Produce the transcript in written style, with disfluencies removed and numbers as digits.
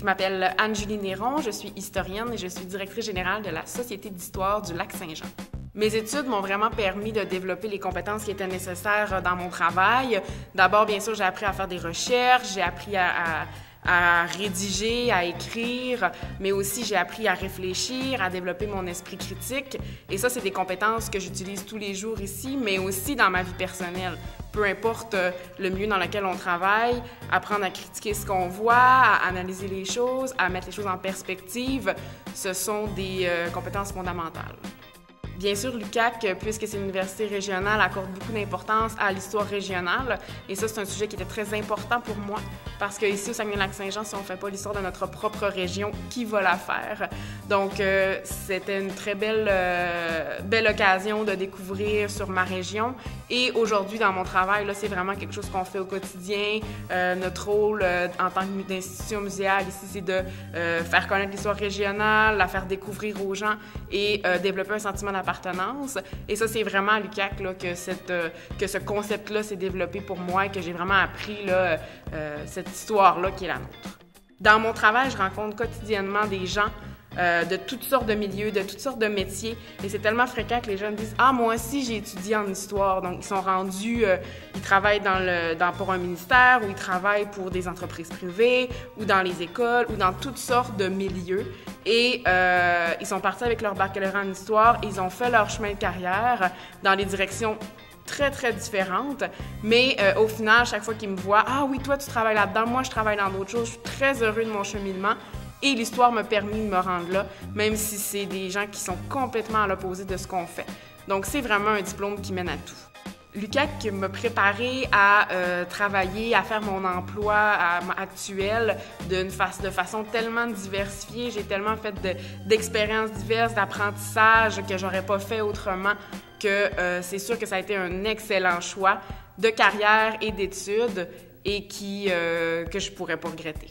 Je m'appelle Anne-Julie Néron, je suis historienne et je suis directrice générale de la Société d'histoire du Lac-Saint-Jean. Mes études m'ont vraiment permis de développer les compétences qui étaient nécessaires dans mon travail. D'abord, bien sûr, j'ai appris à faire des recherches, j'ai appris à rédiger, à écrire, mais aussi j'ai appris à réfléchir, à développer mon esprit critique. Et ça, c'est des compétences que j'utilise tous les jours ici, mais aussi dans ma vie personnelle. Peu importe le milieu dans lequel on travaille, apprendre à critiquer ce qu'on voit, à analyser les choses, à mettre les choses en perspective, ce sont des compétences fondamentales. Bien sûr, l'UQAC, puisque c'est une université régionale, accorde beaucoup d'importance à l'histoire régionale. Et ça, c'est un sujet qui était très important pour moi, parce qu'ici, au Saguenay-Lac-Saint-Jean, si on ne fait pas l'histoire de notre propre région, qui va la faire? Donc, c'était une très belle occasion de découvrir sur ma région. Et aujourd'hui, dans mon travail, là, c'est vraiment quelque chose qu'on fait au quotidien. Notre rôle en tant qu'institution muséale ici, c'est de faire connaître l'histoire régionale, la faire découvrir aux gens et développer un sentiment d'appartenance. Et ça, c'est vraiment à l'UQAC là, que ce concept-là s'est développé pour moi et que j'ai vraiment appris là, cette histoire-là qui est la nôtre. Dans mon travail, je rencontre quotidiennement des gens de toutes sortes de milieux, de toutes sortes de métiers. Et c'est tellement fréquent que les gens me disent « Ah, moi aussi, j'ai étudié en histoire. » Donc, ils sont rendus, ils travaillent pour un ministère ou ils travaillent pour des entreprises privées ou dans les écoles ou dans toutes sortes de milieux. Et ils sont partis avec leur baccalauréat en histoire. Ils ont fait leur chemin de carrière dans des directions très, très différentes. Mais au final, chaque fois qu'ils me voient « Ah oui, toi, tu travailles là-dedans. Moi, je travaille dans d'autres choses. Je suis très heureux de mon cheminement. » Et l'histoire m'a permis de me rendre là, même si c'est des gens qui sont complètement à l'opposé de ce qu'on fait. Donc, c'est vraiment un diplôme qui mène à tout. L'UQAC m'a préparée à travailler, à faire mon emploi actuel de façon tellement diversifiée. J'ai tellement fait d'expériences diverses, d'apprentissages que j'aurais pas fait autrement, que c'est sûr que ça a été un excellent choix de carrière et d'études et que je pourrais pas regretter.